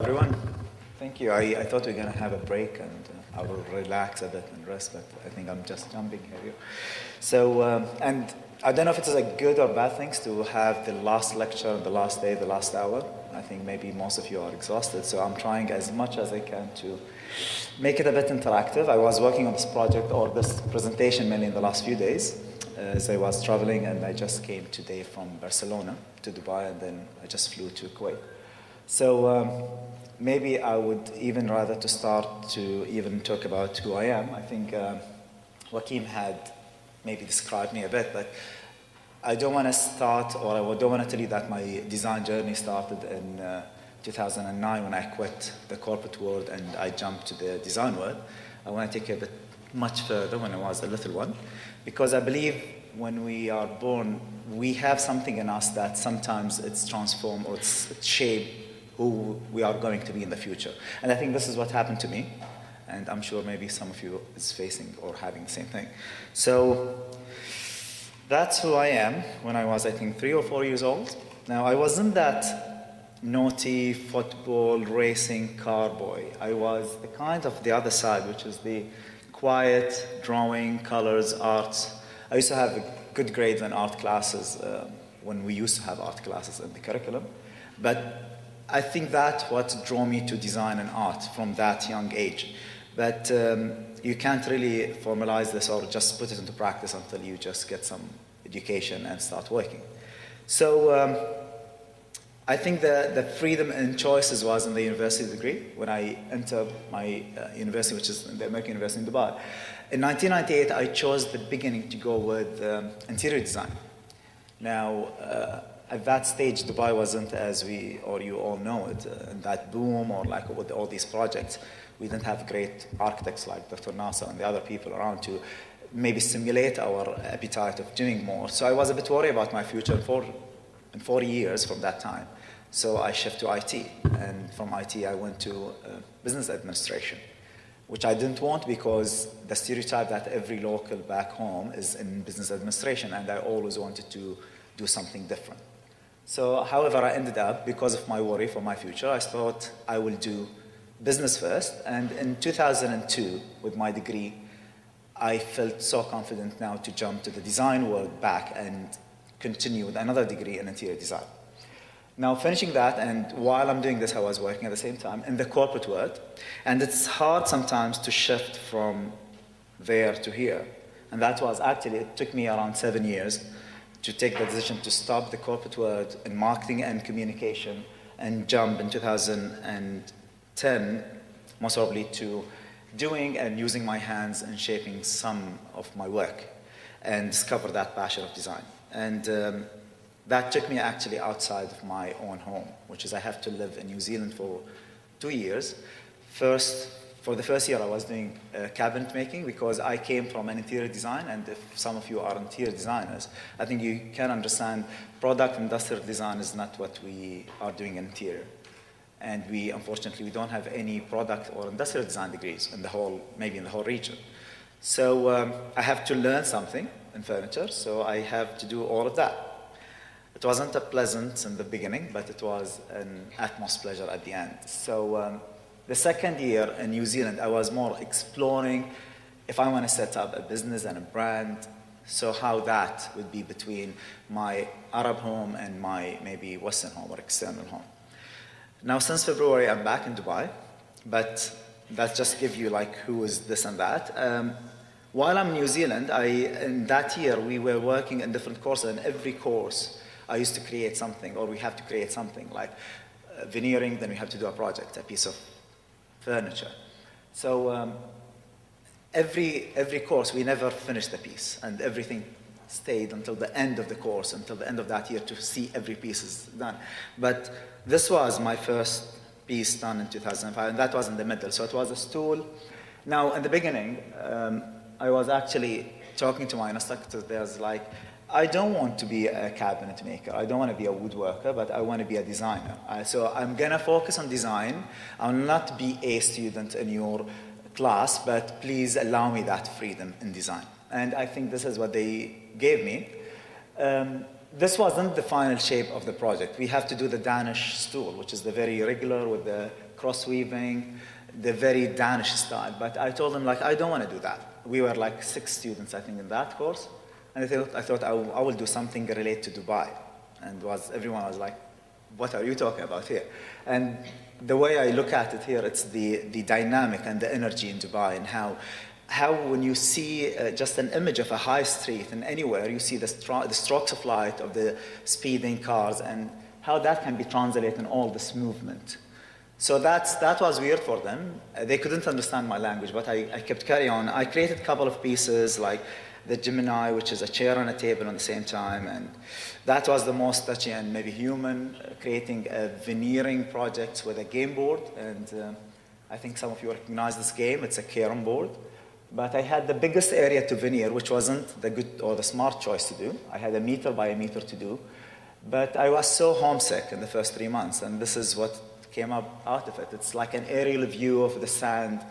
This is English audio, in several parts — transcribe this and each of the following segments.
Everyone, thank you. I thought we were going to have a break and I will relax a bit and rest, but I think I'm just jumping here. So, and I don't know if it is a good or bad thing to have the last lecture, the last day, the last hour. I think maybe most of you are exhausted, so I'm trying as much as I can to make it a bit interactive. I was working on this project or this presentation mainly in the last few days as I was traveling, and I just came today from Barcelona to Dubai, and then I just flew to Kuwait. So maybe I would even rather to start to even talk about who I am. I think Joaquin had maybe described me a bit, but I don't want to start, or I don't want to tell you that my design journey started in 2009 when I quit the corporate world and I jumped to the design world. I want to take it a bit much further when I was a little one, because I believe when we are born, we have something in us that sometimes it's transformed or it's shaped who we are going to be in the future. And I think this is what happened to me. And I'm sure maybe some of you is facing or having the same thing. So that's who I am when I was, I think, 3 or 4 years old. Now, I wasn't that naughty football, racing car boy. I was the kind of the other side, which is the quiet, drawing, colors, arts. I used to have good grades in art classes when we used to have art classes in the curriculum. But I think that's what drew me to design and art from that young age. But you can't really formalize this or just put it into practice until you just get some education and start working. So I think the freedom and choices was in the university degree when I entered my university, which is the American University in Dubai. In 1998, I chose the beginning to go with interior design. Now, at that stage, Dubai wasn't as we, or you all know it, in that boom or like with all these projects. We didn't have great architects like Dr. Nasser and the other people around to maybe stimulate our appetite of doing more. So I was a bit worried about my future in 4 years from that time. So I shifted to IT, and from IT I went to business administration, which I didn't want because the stereotype that every local back home is in business administration, and I always wanted to do something different. So, however, I ended up, because of my worry for my future, I thought I will do business first. And in 2002, with my degree, I felt so confident now to jump to the design world back and continue with another degree in interior design. Now, finishing that, and while I'm doing this, I was working at the same time in the corporate world. And it's hard sometimes to shift from there to here. And that was actually, it took me around 7 years to take the decision to stop the corporate world in marketing and communication and jump in 2010, most probably, to doing and using my hands and shaping some of my work and discover that passion of design. And that took me actually outside of my own home, which is I have to live in New Zealand for 2 years. For the first year, I was doing cabinet making because I came from an interior design, and if some of you are interior designers, I think you can understand product industrial design is not what we are doing in interior. And unfortunately, we don't have any product or industrial design degrees in the whole, maybe in the whole region. So I have to learn something in furniture, so I have to do all of that. It wasn't a pleasant in the beginning, but it was an utmost pleasure at the end. So the second year in New Zealand, I was more exploring if I want to set up a business and a brand, so how that would be between my Arab home and my maybe Western home or external home. Now, since February, I'm back in Dubai, but that just gives you like who is this and that. While I'm in New Zealand, in that year, we were working in different courses, and every course, I used to create something, or we have to create something, like veneering, then we have to do a project, a piece of furniture. So every course, we never finished the piece, and everything stayed until the end of the course, until the end of that year to see every piece is done. But this was my first piece done in 2005, and that was in the middle. So it was a stool. Now, in the beginning, I was actually talking to my instructor. There's like, I don't want to be a cabinet maker. I don't want to be a woodworker, but I want to be a designer. So I'm going to focus on design. I'll not be a student in your class, but please allow me that freedom in design. And I think this is what they gave me. This wasn't the final shape of the project. We have to do the Danish stool, which is the very regular with the cross-weaving, the very Danish style. But I told them, like, I don't want to do that. We were like 6 students, I think, in that course. And I thought I will do something related to Dubai. And everyone was like, what are you talking about here? And the way I look at it here, it's the dynamic and the energy in Dubai, and how when you see just an image of a high street and anywhere, you see the strokes of light of the speeding cars, and how that can be translated in all this movement. So that was weird for them. They couldn't understand my language, but I kept carrying on. I created a couple of pieces, like the Gemini, which is a chair and a table at the same time, and that was the most touchy and maybe human, creating a veneering project with a game board, and I think some of you recognize this game. It's a carom board, but I had the biggest area to veneer, which wasn't the good or the smart choice to do. I had 1 meter by 1 meter to do, but I was so homesick in the first 3 months, and this is what came up out of it. It's like an aerial view of the sand,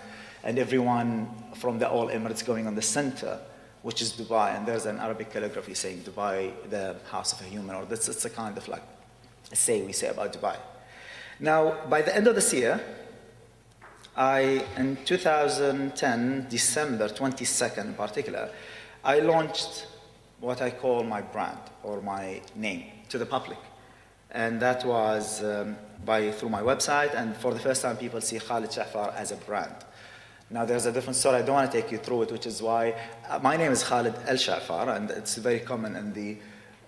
and everyone from the All Emirates going on the center, which is Dubai, and there's an Arabic calligraphy saying Dubai, the house of a human, or it's a kind of like a say we say about Dubai. Now, by the end of this year, in 2010, December 22nd in particular, I launched what I call my brand, or my name, to the public. And that was through my website, and for the first time people see Khalid Shafar as a brand. Now there's a different story, I don't want to take you through it, which is why my name is Khalid El Shafar, and it's very common in the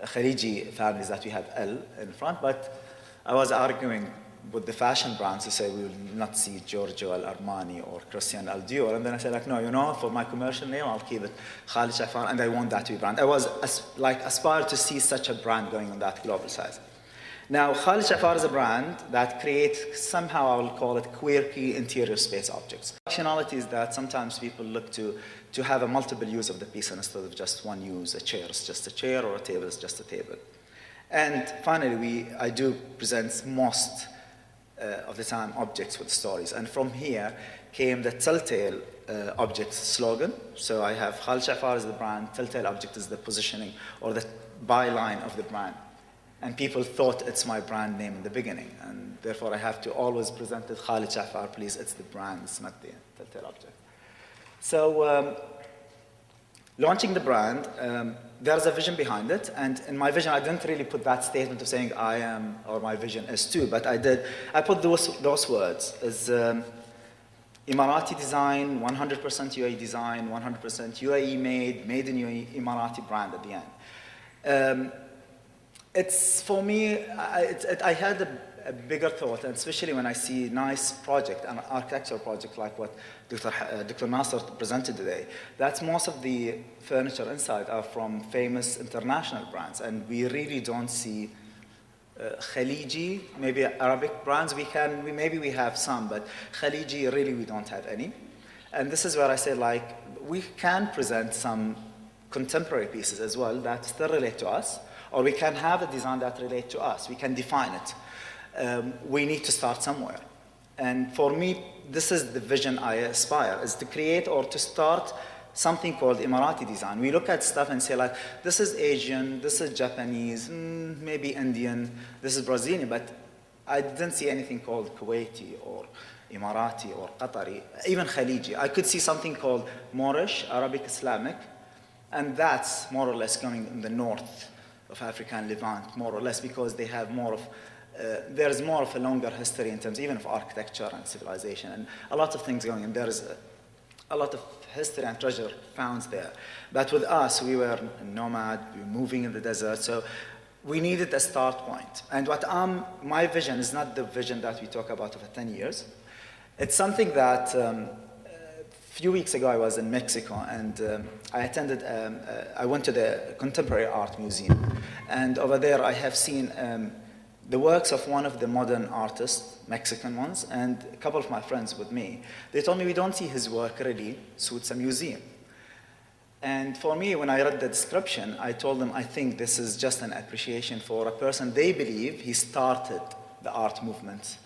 Khaliji families that we have El in front, but I was arguing with the fashion brands to say we will not see Giorgio El Armani or Christian El Dior, and then I said, like, no, for my commercial name I'll keep it Khalid Shafar, and I want that to be brand. I was aspired to see such a brand going on that global size. Now, Khalid Shafar is a brand that creates, somehow I will call it, quirky interior space objects. Functionalities that sometimes people look to have a multiple use of the piece instead of just one use. A chair is just a chair, or a table is just a table. And finally, I do present most of the time objects with stories. And from here came the Telltale Objects slogan. So I have Khalid Shafar is the brand, Telltale Object is the positioning or the byline of the brand. And people thought it's my brand name in the beginning, and therefore I have to always present it Khalid Shafar, please, it's the brand, it's not the Telltale Object. So launching the brand, there's a vision behind it, and in my vision I didn't really put that statement of saying I am, or my vision is too, but I put those words as Emirati design, 100% UAE design, 100% UAE made in UAE, Emirati brand at the end. It's, for me, I had a bigger thought, and especially when I see nice project, an architectural project like what Dr. Nasser presented today, that's most of the furniture inside are from famous international brands, and we really don't see Khaliji, maybe Arabic brands. Maybe we have some, but Khaliji, really we don't have any. And this is where I say, like, we can present some contemporary pieces as well that still relate to us, or we can have a design that relates to us. We can define it. We need to start somewhere. And for me, this is the vision I aspire, is to create or to start something called Emirati design. We look at stuff and say, like, this is Asian, this is Japanese, maybe Indian, this is Brazilian, but I didn't see anything called Kuwaiti or Emirati or Qatari, even Khaliji. I could see something called Moorish, Arabic, Islamic, and that's more or less going in the north of Africa and Levant, more or less, because they have more of, there's more of a longer history in terms even of architecture and civilization, and a lot of things going, and there is a lot of history and treasure found there. But with us, we were nomad, we were moving in the desert, so we needed a start point. And my vision is not the vision that we talk about of 10 years. It's something that, a few weeks ago I was in Mexico, and I went to the Contemporary Art Museum, and over there I have seen the works of one of the modern artists, Mexican ones, and a couple of my friends with me. They told me we don't see his work really suits a museum. And for me, when I read the description, I told them I think this is just an appreciation for a person they believe he started the art movement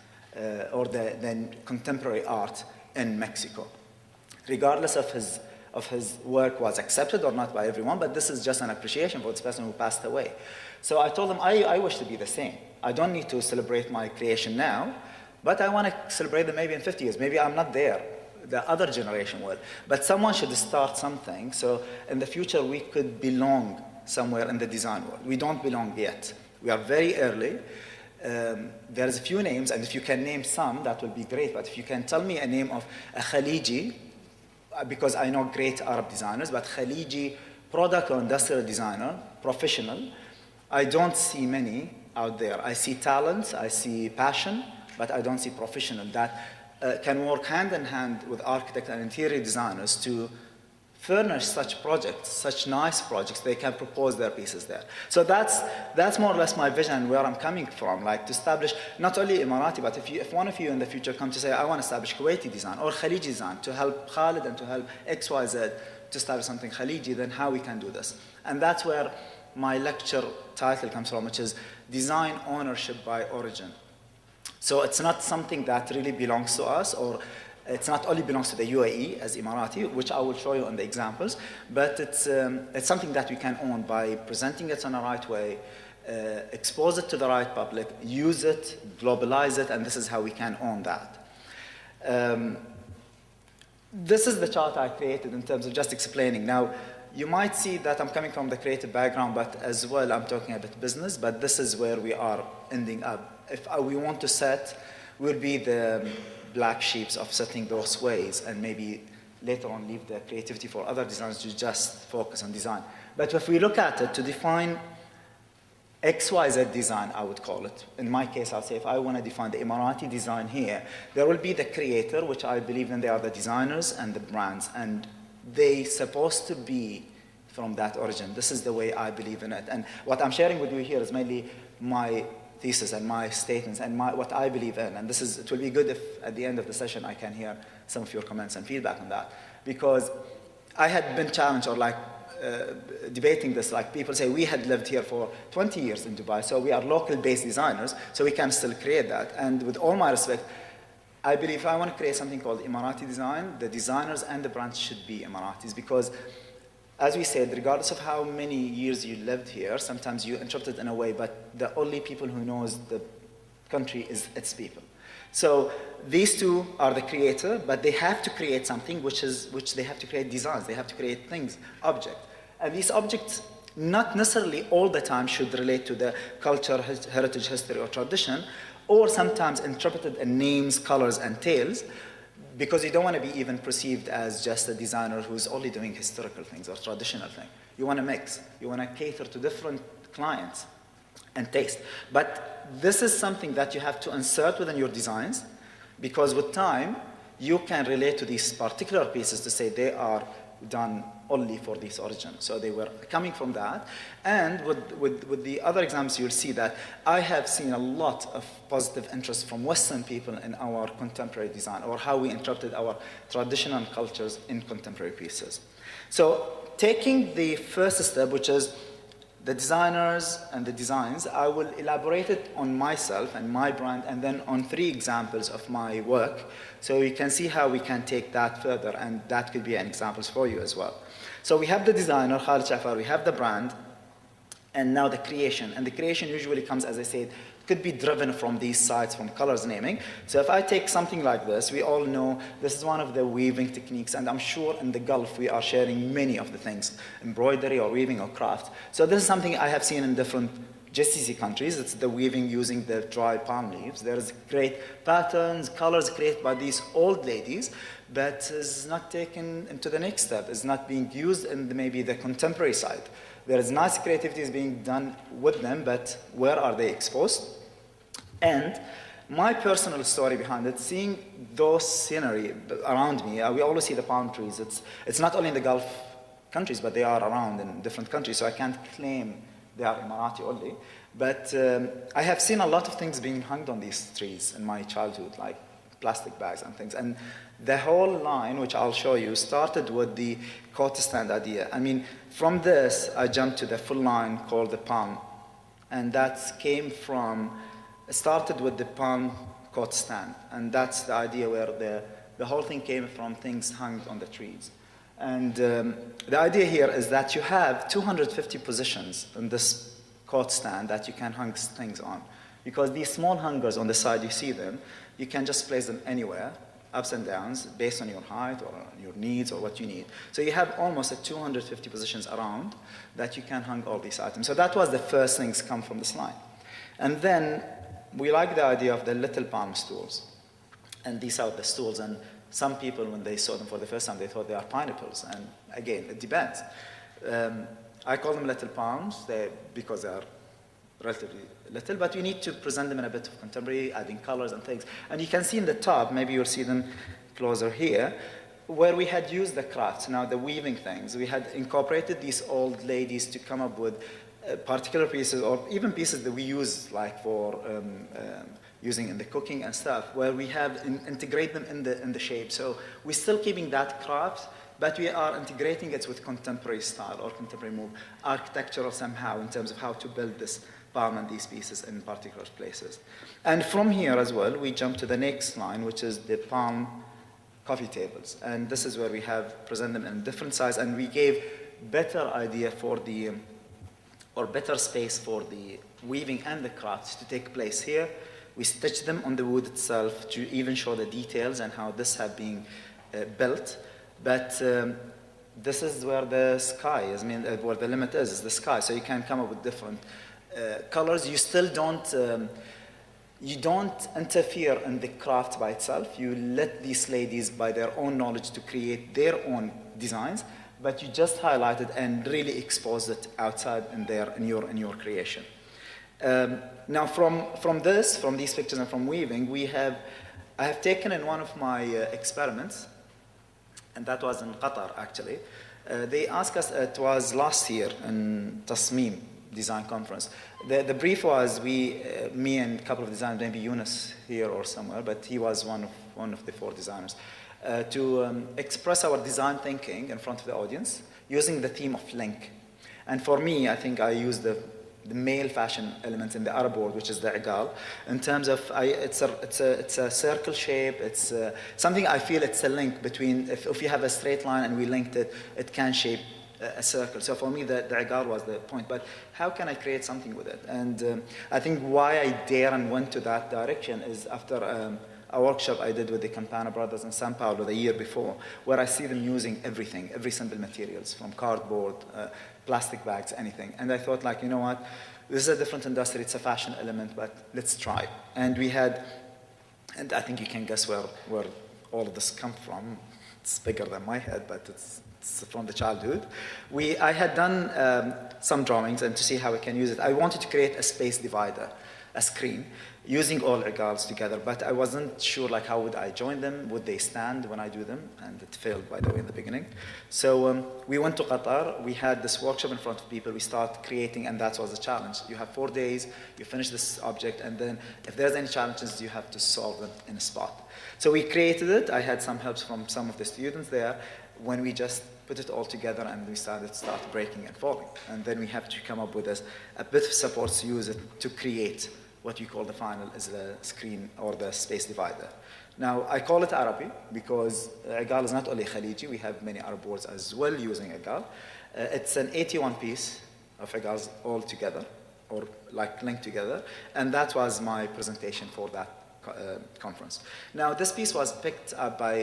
or the contemporary art in Mexico. Regardless of his work was accepted or not by everyone, but this is just an appreciation for this person who passed away. So I told them I wish to be the same. I don't need to celebrate my creation now, but I want to celebrate them maybe in 50 years. Maybe I'm not there. The other generation will. But someone should start something, so in the future we could belong somewhere in the design world. We don't belong yet. We are very early. There's a few names, and if you can name some, that will be great. But if you can tell me a name of a Khaliji, because I know great Arab designers, but Khaliji product or industrial designer, professional, I don't see many out there. I see talent, I see passion, but I don't see professional that can work hand in hand with architects and interior designers to furnish such projects, such nice projects. They can propose their pieces there. So that's more or less my vision, where I'm coming from, like to establish not only Emirati, but if one of you in the future come to say, I want to establish Kuwaiti design or Khaliji design to help Khalid and to help XYZ to establish something Khaliji, then how we can do this. And that's where my lecture title comes from, which is Design Ownership by Origin. So it's not something that really belongs to us, or it's not only belongs to the UAE as Emirati, which I will show you in the examples, but it's something that we can own by presenting it in the right way, expose it to the right public, use it, globalize it, and this is how we can own that. This is the chart I created in terms of just explaining. Now, you might see that I'm coming from the creative background, but as well I'm talking a bit business, but this is where we are ending up. If we want to set, we'll be the black sheeps of setting those ways, and maybe later on leave the creativity for other designers to just focus on design. But if we look at it, to define XYZ design, I would call it. In my case, I'll say if I want to define the Emirati design here, there will be the creator, which I believe in they are the designers and the brands, and they supposed to be from that origin. This is the way I believe in it. And what I'm sharing with you here is mainly my thesis and my statements and what I believe in. And it will be good if at the end of the session I can hear some of your comments and feedback on that. Because I had been challenged or debating this, like people say we had lived here for 20 years in Dubai, so we are local-based designers, so we can still create that. And with all my respect, I believe if I want to create something called Emirati design, the designers and the brands should be Emiratis, because as we said, regardless of how many years you lived here, sometimes you interpret it in a way, but the only people who knows the country is its people. So these two are the creator, but they have to create something which they have to create designs, they have to create things, objects. And these objects not necessarily all the time should relate to the culture, heritage, history, or tradition, or sometimes interpreted in names, colors, and tales, because you don't want to be even perceived as just a designer who's only doing historical things or traditional things. You want to mix. You want to cater to different clients and taste. But this is something that you have to insert within your designs, because with time, you can relate to these particular pieces to say they are done only for this origin. So they were coming from that. And with the other examples, you'll see that I have seen a lot of positive interest from Western people in our contemporary design, or how we interpreted our traditional cultures in contemporary pieces. So taking the first step, which is the designers and the designs, I will elaborate it on myself and my brand, and then on 3 examples of my work, so you can see how we can take that further, and that could be an examples for you as well. So we have the designer, Khalid Shafar, we have the brand, and now the creation. And the creation usually comes, as I said, could be driven from these sides, from colors naming. So if I take something like this, we all know this is one of the weaving techniques, and I'm sure in the Gulf we are sharing many of the things, embroidery or weaving or craft. So this is something I have seen in different GCC countries. It's the weaving using the dry palm leaves. There's great patterns, colors created by these old ladies, but is not taken into the next step. It's not being used in maybe the contemporary side. There is nice creativity is being done with them, but where are they exposed? And my personal story behind it, seeing those scenery around me, we always see the palm trees. It's not only in the Gulf countries, but they are around in different countries, so I can't claim they are Emirati only. But I have seen a lot of things being hung on these trees in my childhood, like plastic bags and things. And the whole line, which I'll show you, started with the coat stand idea. I mean, from this, I jumped to the full line called the palm. And that came from, it started with the palm coat stand. And that's the idea where the whole thing came from, things hung on the trees. And the idea here is that you have 250 positions in this coat stand that you can hang things on. Because these small hangers on the side, you see them, You can just place them anywhere, ups and downs, based on your height or on your needs or what you need. So you have almost 250 positions around that you can hang all these items. So that was the first things come from this line. And then we like the idea of the little palm stools. And these are the stools. And some people, when they saw them for the first time, they thought they are pineapples. And again, it depends. I call them little palms because they are relatively little, but you need to present them in a bit of contemporary, adding colors and things. And you can see in the top, maybe you'll see them closer here, where we had used the crafts, now the weaving things. We had incorporated these old ladies to come up with particular pieces, or even pieces that we use like for using in the cooking and stuff, where we have integrate them in the shape. So we're still keeping that craft, but we are integrating it with contemporary style or contemporary move, architectural somehow in terms of how to build this palm and these pieces in particular places. And from here as well, we jump to the next line, which is the palm coffee tables. And this is where we have present them in different size, and we gave better idea for the, or better space for the weaving and the crafts to take place here. We stitched them on the wood itself to even show the details and how this have been built. But this is where the sky is, I mean, where the limit is the sky. So you can come up with different colors. You still don't, you don't interfere in the craft by itself. You let these ladies, by their own knowledge, to create their own designs, but you just highlight it and really expose it outside in your creation. Now from these pictures and from weaving, I have taken in one of my experiments, and that was in Qatar actually. They asked us, it was last year in Tasmeem Design Conference. The brief was me and a couple of designers, maybe Yunus here or somewhere, but he was one of the 4 designers, to express our design thinking in front of the audience using the theme of link. And for me, I think I used the male fashion elements in the Arab world, which is the igal, in terms of it's a circle shape. It's something I feel it's a link between, if you have a straight line and we linked it, it can shape a circle. So for me, the igal was the point. But how can I create something with it? And I think why I dare and went to that direction is after a workshop I did with the Campana brothers in São Paulo the year before, where I see them using everything, every simple materials, from cardboard, plastic bags, anything. And I thought, like, you know what, this is a different industry, it's a fashion element, but let's try. And we had, and I think you can guess where all of this come from. It's bigger than my head, but it's from the childhood. I had done some drawings, and to see how we can use it, I wanted to create a space divider, a screen, using all regals together, but I wasn't sure like how would I join them, would they stand when I do them, and it failed, by the way, in the beginning. So we went to Qatar, we had this workshop in front of people, we start creating, and that was the challenge. You have 4 days, you finish this object, and then if there's any challenges, you have to solve them in a spot. So we created it, I had some helps from some of the students there, when we just put it all together and we start breaking and falling. And then we have to come up with a bit of support to use it to create what you call the final is the screen or the space divider. Now, I call it Arabi because igal is not only Khaliji, we have many Arab words as well using igal. It's an 81 piece of igals all together, or like linked together, and that was my presentation for that conference. Now, this piece was picked up by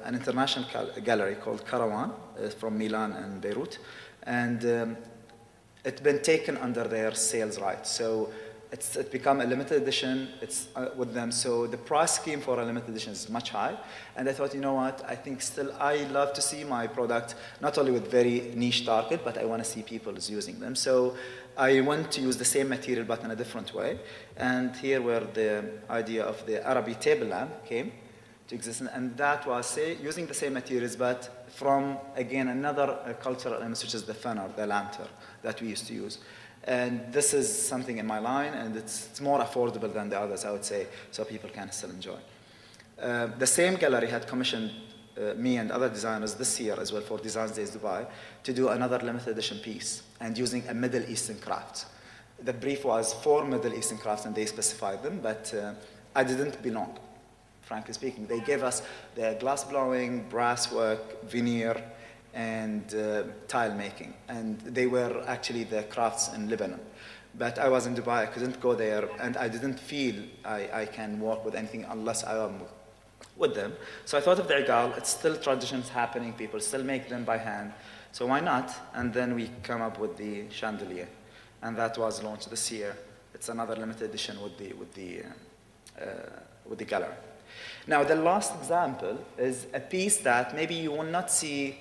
an international gallery called Caravan from Milan and Beirut, and it's been taken under their sales rights. So it's become a limited edition, it's with them, so the price scheme for a limited edition is much high, and I thought, you know what, I think still I love to see my product not only with very niche target, but I want to see people is using them. So I went to use the same material but in a different way, and here where the idea of the Arabi table lamp came to exist, and that was using the same materials but from, again, another cultural element, which is the fanar, the lantern that we used to use. And this is something in my line, and it's more affordable than the others, I would say, so people can still enjoy. The same gallery had commissioned me and other designers this year as well for Design Days Dubai to do another limited edition piece and using a Middle Eastern craft. The brief was 4 Middle Eastern crafts and they specified them, but I didn't belong, frankly speaking. They gave us the glass blowing, brass work, veneer, and tile making, and they were actually the crafts in Lebanon. But I was in Dubai, I couldn't go there, and I didn't feel I can work with anything unless I am with them. So I thought of the igal. It's still traditions happening, people still make them by hand, so why not? And then we come up with the chandelier, and that was launched this year. It's another limited edition with the gallery. Now the last example is a piece that maybe you will not see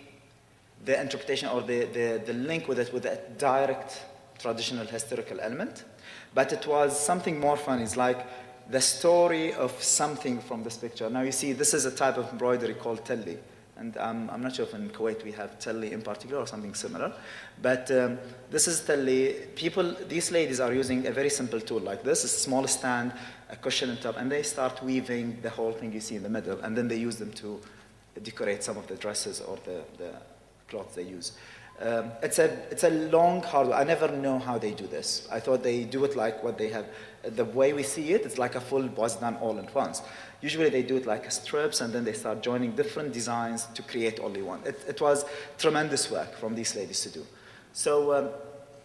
the interpretation or the link with it with a direct traditional historical element, but it was something more fun. It's like the story of something from this picture. Now you see, this is a type of embroidery called telly, and I'm not sure if in Kuwait we have telly in particular or something similar, but this is telly. These ladies are using a very simple tool like this, a small stand, a cushion on top, and they start weaving the whole thing you see in the middle, and then they use them to decorate some of the dresses or the cloth they use. It's a long, hard. I never know how they do this. I thought they do it like what they have. The way we see it, it's like a full was done all at once. Usually they do it like strips, and then they start joining different designs to create only one. It was tremendous work from these ladies to do. So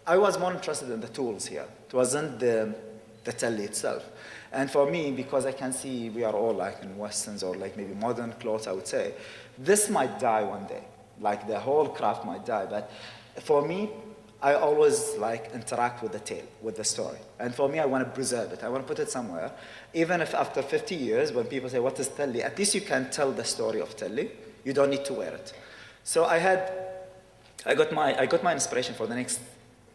I was more interested in the tools here. It wasn't the telly itself. And for me, because I can see we are all like in Westerns or like maybe modern clothes, I would say, this might die one day. Like the whole craft might die, but for me, I always like interact with the tale, with the story. And for me, I want to preserve it. I want to put it somewhere. Even if after 50 years, when people say, what is telly? At least you can tell the story of telly. You don't need to wear it. So I got my inspiration for the next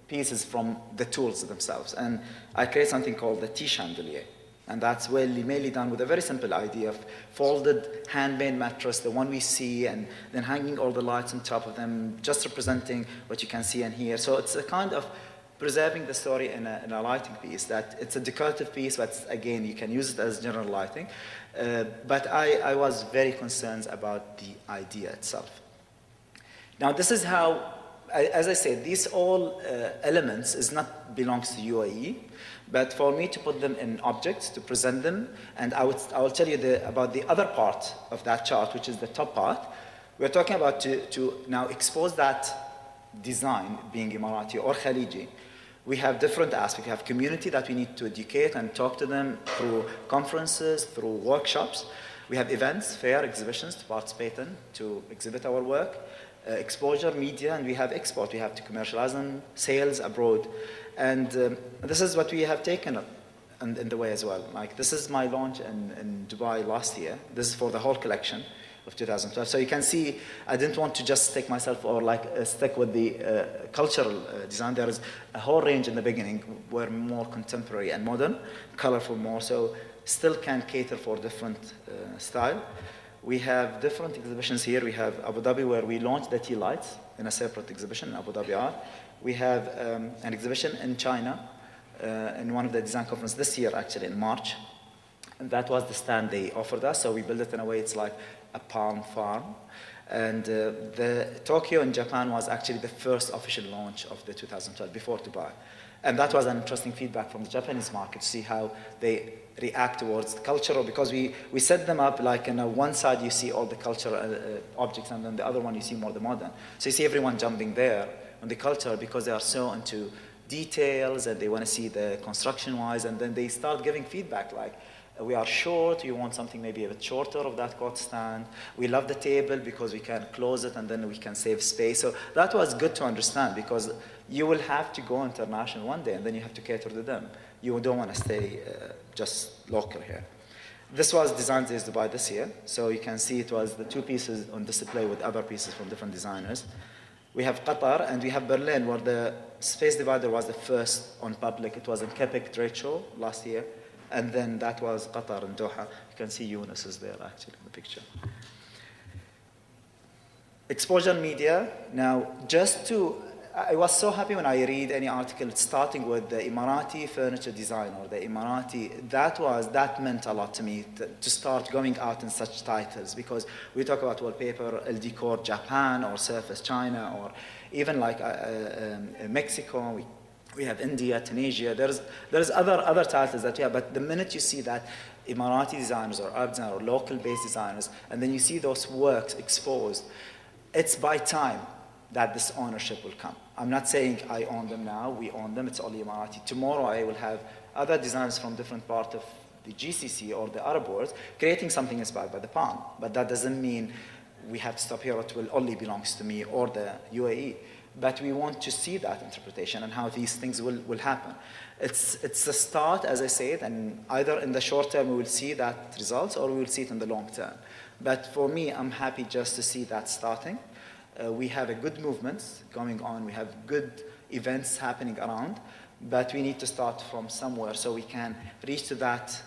pieces from the tools themselves. And I create something called the tea chandelier. And that's mainly done with a very simple idea of folded handmade mattress, the one we see, and then hanging all the lights on top of them, just representing what you can see and hear. So it's a kind of preserving the story in a lighting piece. That it's a decorative piece, but again, you can use it as general lighting. But I was very concerned about the idea itself. Now this is how, as I said, these all elements belongs to UAE. But for me to put them in objects, to present them, and I will tell you about the other part of that chart, which is the top part. We're talking about to now expose that design being Emirati or Khaliji. We have different aspects. We have community that we need to educate and talk to them through conferences, through workshops. We have events, fair, exhibitions to participate in, to exhibit our work, exposure, media, and we have export. We have to commercialize them, sales abroad. And this is what we have taken in the way as well. Like this is my launch in Dubai last year. This is for the whole collection of 2012. So you can see I didn't want to just stick myself or like stick with the cultural design. There is a whole range in the beginning. We're more contemporary and modern, colorful more, so still can cater for different style. We have different exhibitions here. We have Abu Dhabi, where we launched the tea lights in a separate exhibition in Abu Dhabi Art. We have an exhibition in China in one of the design conferences this year, actually in March. And that was the stand they offered us. So we built it in a way it's like a palm farm. And the Tokyo in Japan was actually the first official launch of the 2012 before Dubai. And that was an interesting feedback from the Japanese market to see how they react towards the cultural, because we set them up like in one side you see all the cultural objects, and then the other one you see more the modern. So you see everyone jumping there on the culture because they are so into details and they want to see the construction-wise, and then they start giving feedback like, we are short, you want something maybe a bit shorter of that coat stand. We love the table because we can close it and then we can save space. So that was good to understand, because you will have to go international one day and then you have to cater to them. You don't want to stay just local here. This was Design Days Dubai this year. So you can see it was the two pieces on display with other pieces from different designers. We have Qatar and we have Berlin, where the Space Divider was the first on public. It was in Kepik Trade Show last year. And then that was Qatar in Doha. You can see Yunus is there actually in the picture. Exposure media. Now, I was so happy when I read any article starting with the Emirati furniture design or the Emirati, that meant a lot to me to start going out in such titles, because we talk about wallpaper, El Decor Japan or Surface China, or even like Mexico. We have India, Tunisia. There's other titles that we have, but the minute you see that Emirati designers or Arab designers or local-based designers, and then you see those works exposed, it's by time. that this ownership will come. I'm not saying I own them now, we own them, it's only Emirati. Tomorrow I will have other designers from different parts of the GCC or the Arab world creating something inspired by the palm. But that doesn't mean we have to stop here, it will only belongs to me or the UAE. But we want to see that interpretation and how these things will happen. It's a start, as I said, and either in the short term we will see that results or we will see it in the long term. But for me, I'm happy just to see that starting. We have a good movement going on, we have good events happening around, but we need to start from somewhere so we can reach to that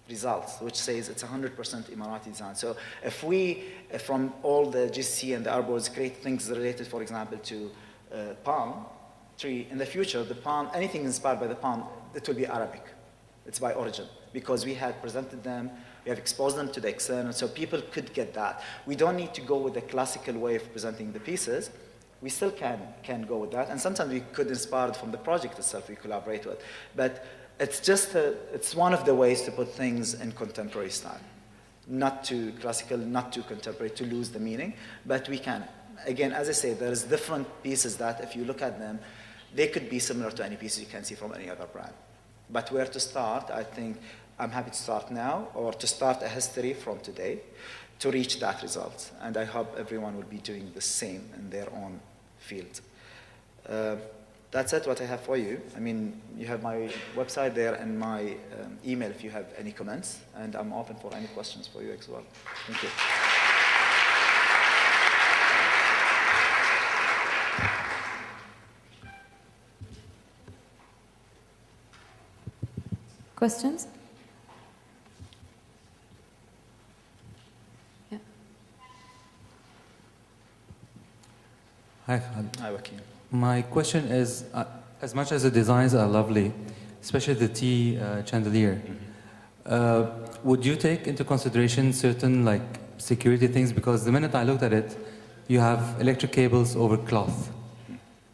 results, which says it's 100% Emirati design. So if we, from all the GCC and the Arab worlds, create things related, for example, to palm tree, in the future, the palm, anything inspired by the palm, it will be Arabic. It's by origin, because we had presented them, we have exposed them to the external, so people could get that. We don't need to go with the classical way of presenting the pieces. We still can go with that, and sometimes we could inspire it from the project itself we collaborate with. But it's just it's one of the ways to put things in contemporary style. Not too classical, not too contemporary, to lose the meaning, but we can. Again, as I say, there's different pieces that if you look at them, they could be similar to any pieces you can see from any other brand. But where to start, I think I'm happy to start now, or to start a history from today to reach that result. And I hope everyone will be doing the same in their own field. That's it, what I have for you. I mean, you have my website there and my email if you have any comments, and I'm open for any questions for you as well. Thank you. Questions? Yeah. Hi, Khalid. Hi, Joaquin. My question is, as much as the designs are lovely, especially the tea chandelier, would you take into consideration certain like security things? Because the minute I looked at it, you have electric cables over cloth.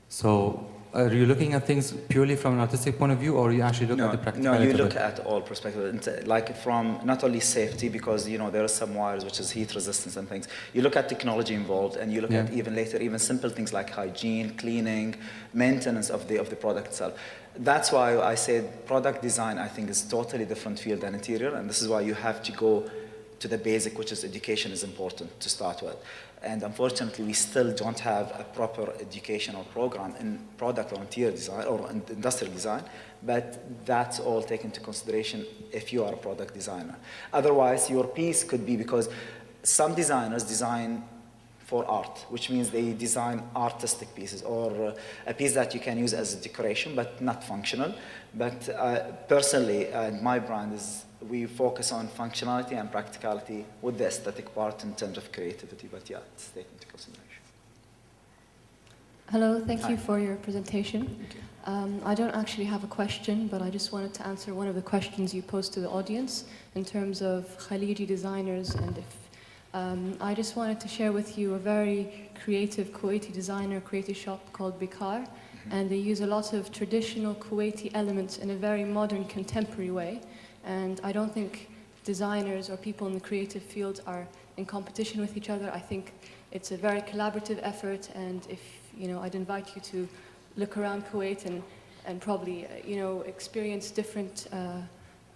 So are you looking at things purely from an artistic point of view, or you actually look at the practicality? No, you look at all perspectives, like from not only safety, because there are some wires which is heat resistance and things. You look at technology involved, and you look at even simple things like hygiene, cleaning, maintenance of the product itself. That's why I said product design, I think, is totally different field than interior, and this is why you have to go to the basic, which is education is important to start with. And unfortunately, we still don't have a proper educational program in product or interior design or industrial design, but that's all taken into consideration if you are a product designer. Otherwise, your piece could be, because some designers design for art, which means they design artistic pieces or a piece that you can use as a decoration, but not functional. But personally, my brand is, we focus on functionality and practicality with the aesthetic part in terms of creativity, but yeah, it's taken into consideration. Hello, thank you for your presentation. I don't actually have a question, but I just wanted to answer one of the questions you posed to the audience in terms of Khalidi designers, and if I just wanted to share with you a very creative Kuwaiti designer, creative shop called Bikar, and they use a lot of traditional Kuwaiti elements in a very modern, contemporary way. And I don't think designers or people in the creative field are in competition with each other. I think it's a very collaborative effort, and if, I'd invite you to look around Kuwait and probably, experience different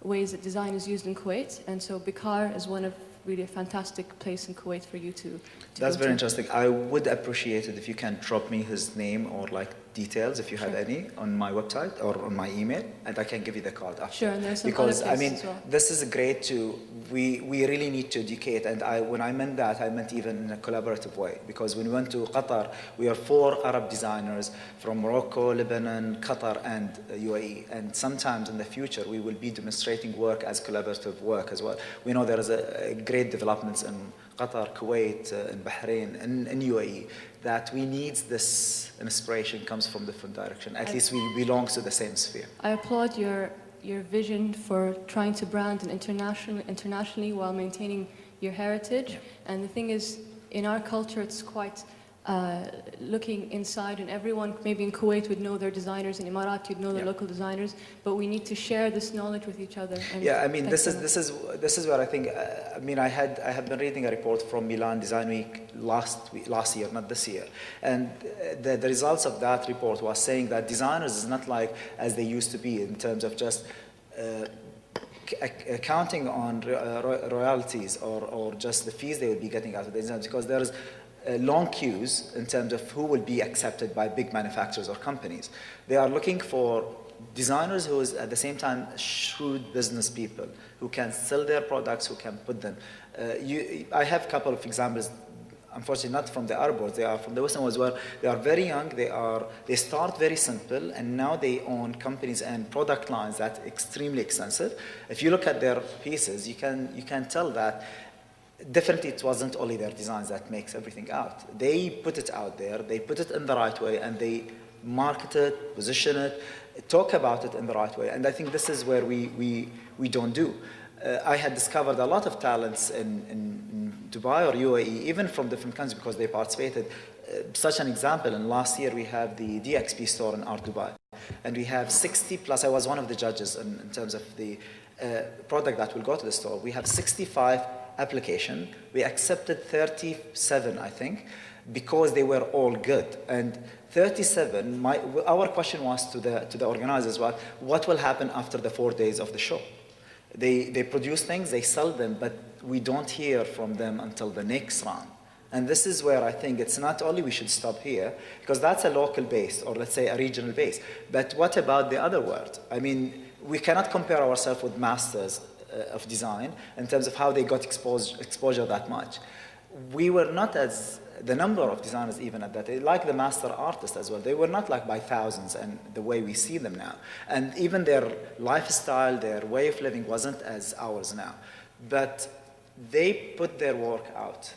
ways that design is used in Kuwait. And so Bikar is one of really a fantastic place in Kuwait for you to That's very interesting. I would appreciate it if you can drop me his name or details, if you have any, on my website or on my email, and I can give you the card after. Sure, and there's some because other places as well. This is great to, we really need to educate, and when I meant that, I meant even in a collaborative way, because when we went to Qatar, we are 4 Arab designers from Morocco, Lebanon, Qatar, and UAE, and sometimes in the future we will be demonstrating work as collaborative work as well. We know there is a great developments in Qatar, Kuwait, in Bahrain, in UAE, that we need this inspiration comes from different direction. At least we belong to the same sphere. I applaud your vision for trying to brand internationally while maintaining your heritage. And the thing is, in our culture, it's quite looking inside, and everyone maybe in Kuwait would know their designers, in Emirat you'd know the local designers, but we need to share this knowledge with each other. And yeah, I mean, this is where I think. I mean, I have been reading a report from Milan Design Week last year, not this year, and the results of that report was saying that designers is not like as they used to be in terms of just counting on royalties or just the fees they would be getting out of the designs, because there's long queues in terms of who will be accepted by big manufacturers or companies. They are looking for designers who is at the same time shrewd business people who can sell their products, who can put them. I have a couple of examples, unfortunately not from the Arab world, they are from the Western world as well. They are very young, they start very simple, and now they own companies and product lines that are extremely expensive. If you look at their pieces, you can tell that definitely it wasn't only their designs that makes everything out. They put it out there, they put it in the right way, and they market it, position it, talk about it in the right way. And I think this is where we don't do. I had discovered a lot of talents in Dubai or UAE, even from different countries, because they participated. Such an example, and last year we have the DXP store in Art Dubai, and we have 60 plus, I was one of the judges in terms of the product that will go to the store. We have 65 application. We accepted 37, I think, because they were all good. And 37, our question was to the organizers, what will happen after the 4 days of the show? They produce things, they sell them, but we don't hear from them until the next round. And this is where I think it's not only we should stop here, because that's a local base, or let's say a regional base, but what about the other world? I mean, we cannot compare ourselves with masters of design in terms of how they got exposure that much. We were not as, the number of designers even at that, like the master artists as well, they were not like by thousands and the way we see them now. And even their lifestyle, their way of living wasn't as ours now. But they put their work out.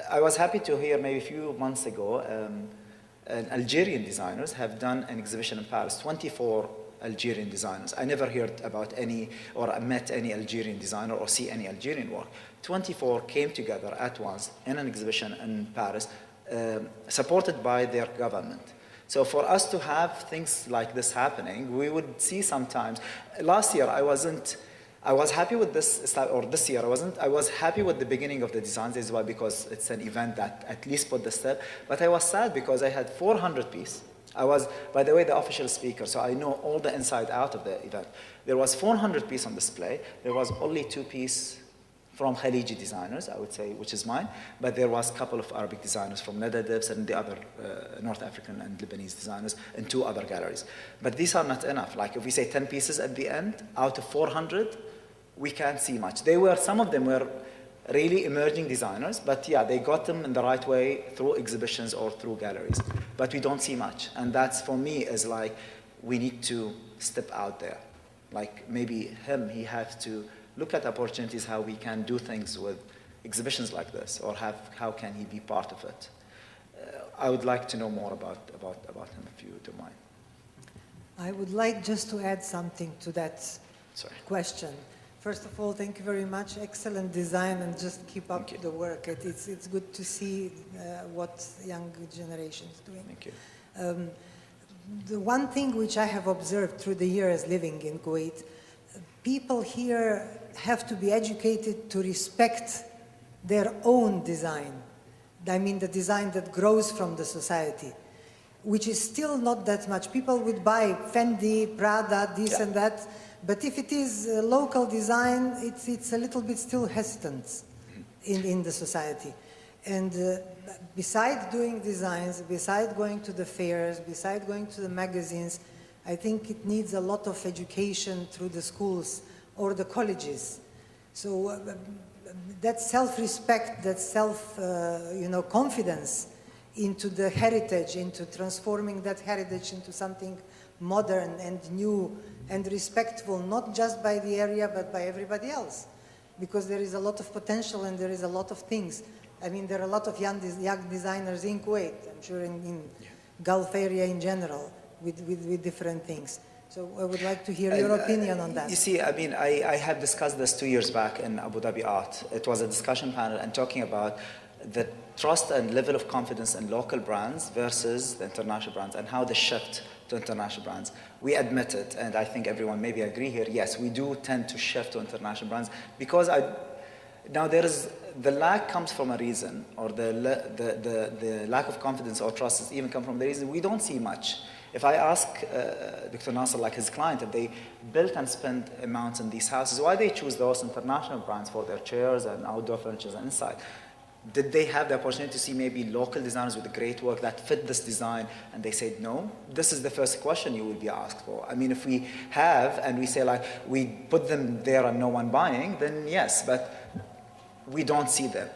I was happy to hear maybe a few months ago, Algerian designers have done an exhibition in Paris, 24 Algerian designers. I never heard about any, or met any Algerian designer or see any Algerian work. 24 came together at once in an exhibition in Paris, supported by their government. So for us to have things like this happening, we would see sometimes. Last year I was happy with this, or this year I was happy with the beginning of the designs as well, because it's an event that at least put the step. But I was sad because I had 400 pieces. I was, by the way, the official speaker, so I know all the inside out of the event. There was 400 pieces on display. There was only 2 pieces from Khaliji designers, I would say, which is mine, but there was a couple of Arabic designers from Netherlands and the other North African and Lebanese designers in 2 other galleries. But these are not enough. Like if we say 10 pieces at the end, out of 400, we can't see much. Some of them were really emerging designers, but yeah, they got them in the right way through exhibitions or through galleries. But we don't see much. And that's, for me, is like, we need to step out there. Like maybe he has to look at opportunities, how we can do things with exhibitions like this, or how can he be part of it. I would like to know more about him, if you don't mind. I would like just to add something to that question. First of all, thank you very much. Excellent design, and just keep up the work. It's good to see what young generation is doing. Thank you. The one thing which I have observed through the years living in Kuwait, people here have to be educated to respect their own design. I mean, the design that grows from the society, which is still not that much. People would buy Fendi, Prada, this and that. But if it is local design, it's a little bit still hesitant in the society. And besides doing designs, besides going to the fairs, besides going to the magazines, I think it needs a lot of education through the schools or the colleges. So that self-respect, that confidence into the heritage, into transforming that heritage into something modern and new and respectful, not just by the area, but by everybody else. Because there is a lot of potential and there is a lot of things. I mean, there are a lot of young designers in Kuwait, I'm sure in Gulf area in general, with different things. So I would like to hear your opinion on that. You see, I mean, I had discussed this 2 years back in Abu Dhabi Art. It was a discussion panel and talking about the trust and level of confidence in local brands versus the international brands, and how the shift to international brands. We admit it, and I think everyone maybe agree here, yes, we do tend to shift to international brands because now there is, the lack comes from a reason, or the lack of confidence or trust is even come from the reason we don't see much. If I ask Dr. Nasser, like his client, if they built and spent amounts in these houses, why they choose those international brands for their chairs and outdoor furniture and inside? Did they have the opportunity to see maybe local designers with great work that fit this design, and they said no? This is the first question you will be asked for. I mean, if we have, and we say like, we put them there and no one buying, then yes, but we don't see them.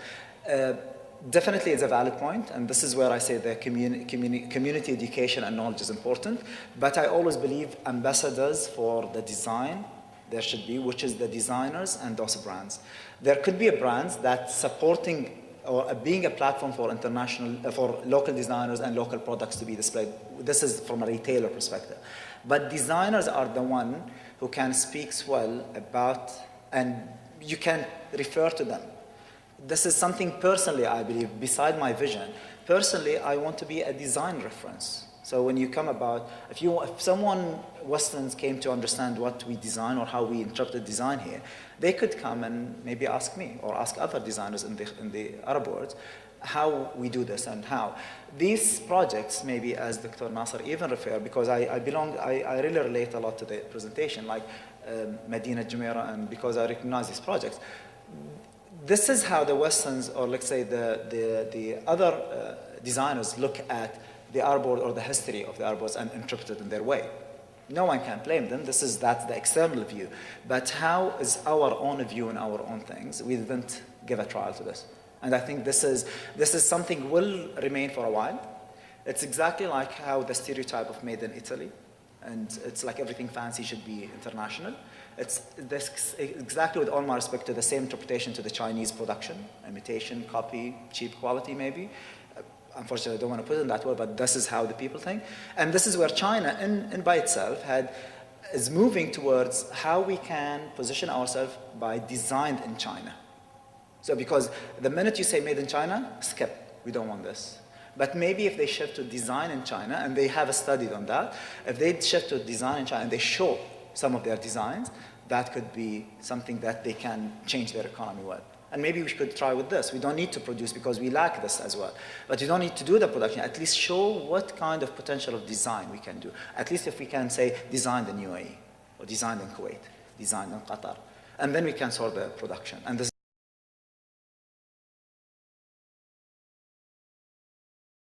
Definitely it's a valid point, and this is where I say the community education and knowledge is important, but I always believe ambassadors for the design there should be, which is the designers and those brands. There could be a brands that supporting or being a platform for international, for local designers and local products to be displayed. This is from a retailer perspective. But designers are the one who can speak well about, and you can refer to them. This is something personally, I believe, beside my vision. Personally, I want to be a design reference. So when you come about, if someone, Westerns came to understand what we design or how we interpret design here, they could come and maybe ask me or ask other designers in the Arab world how we do this and how. These projects, maybe as Dr. Nasser even referred, because I really relate a lot to the presentation, like Medina Jumeirah, and because I recognize these projects. This is how the Westerns, or let's say the other designers look at the Arab world or the history of the Arab world and interpret it in their way. No one can blame them. That's the external view. But how is our own view and our own things? We didn't give a trial to this. And I think this is something will remain for a while. It's exactly like how the stereotype of made in Italy, and it's like everything fancy should be international. It's this, exactly, with all my respect, to the same interpretation to the Chinese production, imitation, copy, cheap quality maybe. Unfortunately, I don't want to put it in that way, but this is how the people think. And this is where China, in by itself, is moving towards how we can position ourselves by designed in China. So because the minute you say made in China, skip, we don't want this. But maybe if they shift to design in China, and they have a study on that, if they shift to design in China and they show some of their designs, that could be something that they can change their economy with. And maybe we could try with this. We don't need to produce because we lack this as well. But you don't need to do the production. At least show what kind of potential of design we can do. At least if we can say designed in UAE, or designed in Kuwait, designed in Qatar. And then we can sort the production. And this